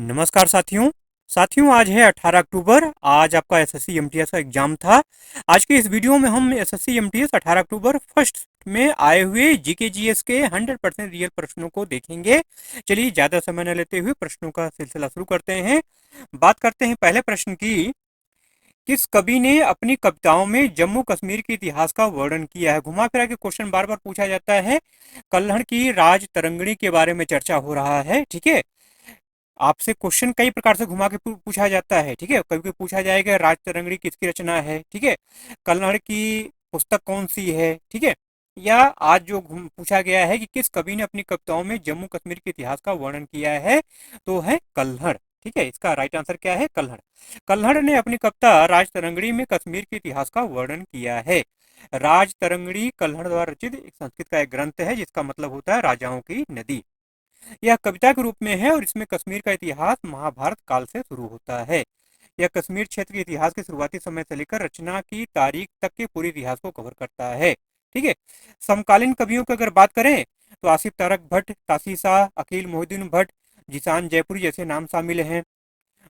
नमस्कार साथियों। आज है 18 अक्टूबर। आज आपका एसएससी एमटीएस का एग्जाम था। आज के इस वीडियो में हम एसएससी एमटीएस 18 अक्टूबर फर्स्ट में आए हुए जीके जीएस के 100% रियल प्रश्नों को देखेंगे। चलिए ज़्यादा समय न लेते हुए प्रश्नों का सिलसिला शुरू करते हैं। बात करते हैं पहले प्रश्न की। किस कवि ने अपनी कविताओं में जम्मू कश्मीर के इतिहास का वर्णन किया है? घुमा फिरा के क्वेश्चन बार बार पूछा जाता है। कल्हड़ की राज तरंगिणी के बारे में चर्चा हो रहा है। ठीक है, आपसे क्वेश्चन कई प्रकार से घुमा के पूछा जाता है। ठीक है, कभी कभी पूछा जाएगा राज तरंगिणी किसकी रचना है। ठीक है, कल्हड़ की पुस्तक कौन सी है। ठीक है, या आज जो पूछा गया है कि किस कवि ने अपनी कविताओं में जम्मू कश्मीर के इतिहास का वर्णन किया है, तो है कल्हड़। ठीक है, इसका राइट आंसर क्या है? कल्हड़। कल्हड़ ने अपनी कविता राज तरंगिणी में कश्मीर के इतिहास का वर्णन किया है। राज तरंगिणी कल्हड़ द्वारा रचित एक संस्कृत का एक ग्रंथ है जिसका मतलब होता है राजाओं की नदी। यह कविता के रूप में है और इसमें कश्मीर का इतिहास महाभारत काल से शुरू होता है। यह कश्मीर क्षेत्र के इतिहास के शुरुआती समय से लेकर रचना की तारीख तक के पूरे इतिहास को कवर करता है। ठीक है, समकालीन कवियों की अगर बात करें तो आसिफ तारक भट्ट, तासी शाह, अकील मोहिउद्दीन भट्ट, जिशान जयपुरी जैसे नाम शामिल हैं।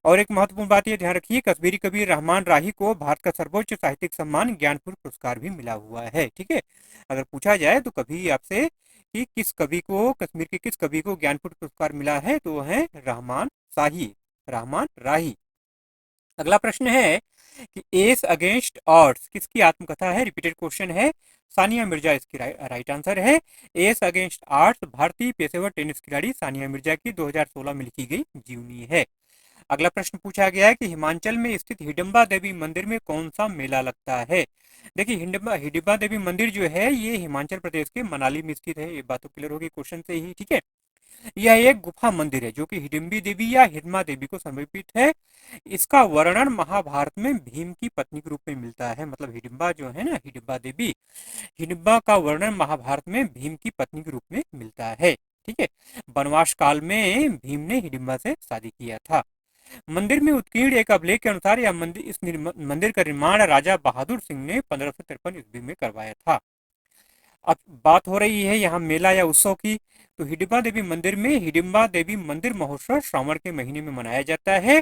और एक महत्वपूर्ण बात यह ध्यान रखिए, कश्मीरी कवि रहमान राही को भारत का सर्वोच्च साहित्यिक सम्मान ज्ञानपीठ पुरस्कार भी मिला हुआ है। ठीक है, अगर पूछा जाए तो कभी आपसे कि किस कवि को, कश्मीर के किस कवि को ज्ञानपीठ पुरस्कार मिला है, तो वो है रहमान राही। अगला प्रश्न है कि एस अगेंस्ट ऑड्स किसकी आत्मकथा है? रिपीटेड क्वेश्चन है। सानिया मिर्जा इसकी राइट आंसर है। एस अगेंस्ट ऑड्स भारतीय पेशेवर टेनिस खिलाड़ी सानिया मिर्जा की 2016 में लिखी गई जीवनी है। अगला प्रश्न पूछा गया है कि हिमाचल में स्थित हिडिंबा देवी मंदिर में कौन सा मेला लगता है? देखिए, हिडिंबा देवी मंदिर जो है ये हिमाचल प्रदेश के मनाली में स्थित है। ये बात तो क्लियर होगी क्वेश्चन से ही। ठीक है, यह एक गुफा मंदिर है जो कि हिडिंबी देवी या हिडिंबा देवी को समर्पित है। इसका वर्णन महाभारत में भीम की पत्नी के रूप में मिलता है। मतलब हिडिंबा जो है ना, हिडिंबा देवी, हिडिंबा का वर्णन महाभारत में भीम की पत्नी के रूप में मिलता है। ठीक है, वनवास काल में भीम ने हिडिंबा से शादी किया था। मंदिर में उत्कीर्ण एक अभिलेख के अनुसार यह मंदिर का निर्माण राजा बहादुर सिंह ने 1553 ईस्वी में करवाया था। अब बात हो रही है यहाँ मेला या उत्सव की, तो हिडिंबा देवी मंदिर में हिडिंबा देवी मंदिर महोत्सव श्रावण के महीने में मनाया जाता है।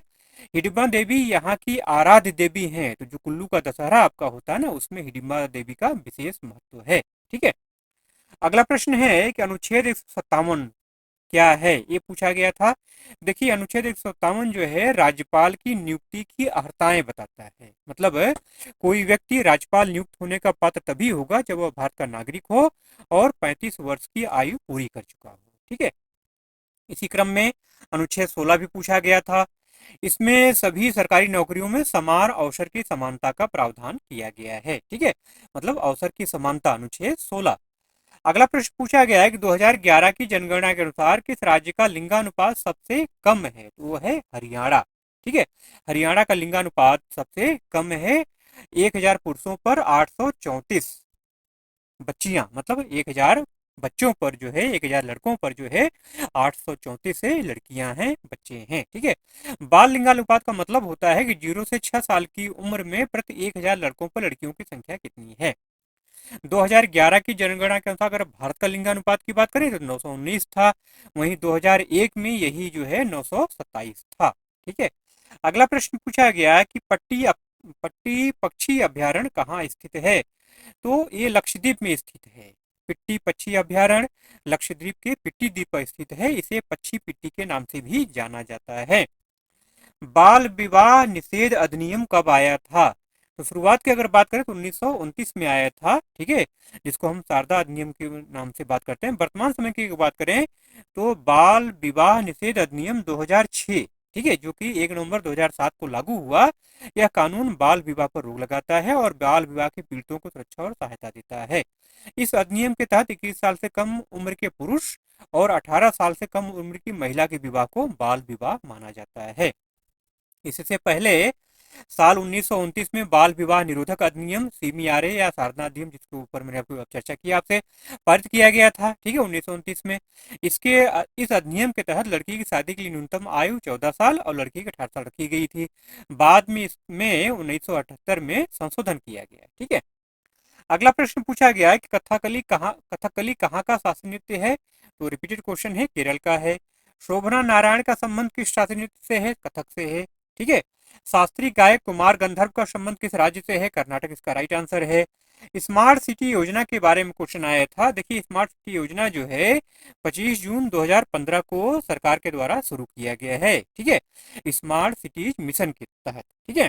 हिडिंबा देवी यहाँ की आराध्य देवी हैं। तो जो कुल्लू का दशहरा आपका होता है ना, उसमें हिडिंबा देवी का विशेष महत्व है। ठीक है, अगला प्रश्न है कि अनुच्छेद 157 क्या है, ये पूछा गया था। देखिए, अनुच्छेद 157 जो है राज्यपाल की नियुक्ति की अर्हताएं बताता है। मतलब कोई व्यक्ति राज्यपाल नियुक्त होने का पात्र तभी होगा जब वह भारत का नागरिक हो और 35 वर्ष की आयु पूरी कर चुका हो। ठीक है, इसी क्रम में अनुच्छेद 16 भी पूछा गया था। इसमें सभी सरकारी नौकरियों में समान अवसर की समानता का प्रावधान किया गया है। ठीक है, मतलब अवसर की समानता, अनुच्छेद 16। अगला प्रश्न पूछा गया है कि 2011 की जनगणना के अनुसार किस राज्य का लिंगानुपात सबसे कम है, तो वो है हरियाणा। ठीक है, हरियाणा का लिंगानुपात सबसे कम है। 1000 पुरुषों पर 834 बच्चियां, मतलब 1000 बच्चों पर जो है, 1000 लड़कों पर जो है 834 से लड़कियां हैं, बच्चे हैं। ठीक है, बाल लिंगानुपात का मतलब होता है कि 0 से 6 साल की उम्र में प्रति 1000 लड़कों पर लड़कियों की संख्या कितनी है। 2011 की जनगणना के अनुसार अगर भारत का लिंगानुपात की बात करें तो 919 था। वहीं 2001 में यही जो है 927 था। ठीक है, अगला प्रश्न पूछा गया कि पट्टी पक्षी अभ्यारण्य कहाँ स्थित है, तो ये लक्षद्वीप में स्थित है। पिट्टी पक्षी अभ्यारण्य लक्षद्वीप के पिट्टी द्वीप पर स्थित है। इसे पक्षी पिट्टी के नाम से भी जाना जाता है। बाल विवाह निषेध अधिनियम कब आया था, तो शुरुआत की अगर बात करें तो 1929 में आया था। ठीक है, जिसको हम शारदा अधिनियम के नाम से बात करते हैं। वर्तमान समय की बात करें तो बाल विवाह निषेध अधिनियम 2006, ठीक है, जो कि 1 नवंबर 2007 को लागू हुआ। यह कानून बाल विवाह पर रोक लगाता है और बाल विवाह के पीड़ितों को सुरक्षा और सहायता देता है। इस अधिनियम के तहत 21 साल से कम उम्र के पुरुष और 18 साल से कम उम्र की महिला के विवाह को बाल विवाह माना जाता है। इससे पहले साल 1929 में बाल विवाह निरोधक अधिनियम सीमीआरए या शारदा अधिनियम, जिसके ऊपर मैंने आपको चर्चा की आपसे, पारित किया गया था। ठीक है, 1929 में इस अधिनियम के तहत लड़की की शादी के लिए न्यूनतम आयु 14 साल और लड़की की 18 साल रखी गई थी। बाद में इसमें 1978 में संशोधन किया गया। ठीक है, अगला प्रश्न पूछा गया है कि कथकली कहाँ का शास्त्रीय नृत्य है, तो रिपीटेड क्वेश्चन है, केरल का है। शोभना नारायण का संबंध किस शास्त्रीय नृत्य से है? कथक से है। ठीक है। शास्त्रीय गायक कुमार गंधर्व का संबंध किस राज्य से है? कर्नाटक इसका राइट आंसर है। स्मार्ट सिटी योजना के बारे में क्वेश्चन आया था। देखिए स्मार्ट सिटी योजना जो है 25 जून 2015 को सरकार के द्वारा शुरू किया गया है। ठीक है, स्मार्ट सिटीज मिशन के तहत। ठीक है,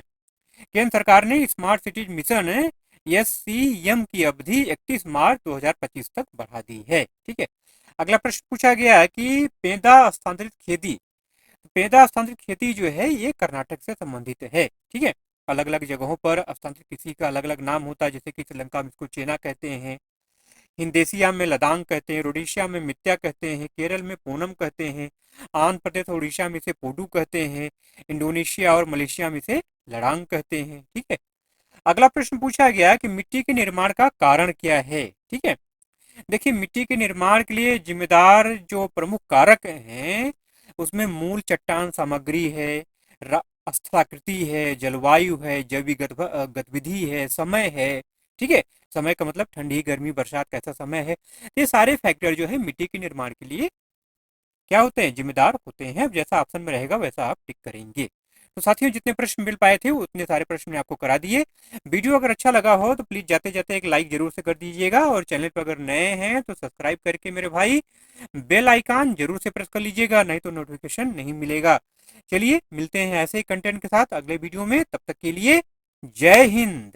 केंद्र सरकार ने स्मार्ट सिटीज मिशन SCM की अवधि 31 मार्च 2025 तक बढ़ा दी है। ठीक है, अगला प्रश्न पूछा गया है कि पेदा स्थानांतरित खेती, पेदा स्थानांतरित खेती जो है ये कर्नाटक से संबंधित है। ठीक है, अलग अलग जगहों पर स्थानांतरित कृषि का अलग अलग नाम होता है, जैसे कि श्रीलंका में इसको चेना कहते हैं, हिंदेशिया में लदांग कहते हैं, रोडिशा में मित्या कहते हैं, केरल में पूनम कहते हैं, आंध्र प्रदेश और उड़ीसा में इसे पोडू कहते हैं, इंडोनेशिया और मलेशिया में इसे लड़ांग कहते हैं। ठीक है, अगला प्रश्न पूछा गया कि मिट्टी के निर्माण का कारण क्या है। ठीक है, देखिए मिट्टी के निर्माण के लिए जिम्मेदार जो प्रमुख कारक हैं उसमें मूल चट्टान सामग्री है, स्थलाकृति है, जलवायु है, जैविक गतिविधि है, समय है। ठीक है, समय का मतलब ठंडी, गर्मी, बरसात कैसा समय है। ये सारे फैक्टर जो है मिट्टी के निर्माण के लिए क्या होते हैं? जिम्मेदार होते हैं। जैसा ऑप्शन में रहेगा वैसा आप टिक करेंगे। तो साथियों जितने प्रश्न मिल पाए थे उतने सारे प्रश्न मैंने आपको करा दिए। वीडियो अगर अच्छा लगा हो तो प्लीज जाते जाते एक लाइक जरूर से कर दीजिएगा, और चैनल पर अगर नए हैं तो सब्सक्राइब करके मेरे भाई बेल आइकन जरूर से प्रेस कर लीजिएगा, नहीं तो नोटिफिकेशन नहीं मिलेगा। चलिए मिलते हैं ऐसे ही कंटेंट के साथ अगले वीडियो में, तब तक के लिए जय हिंद।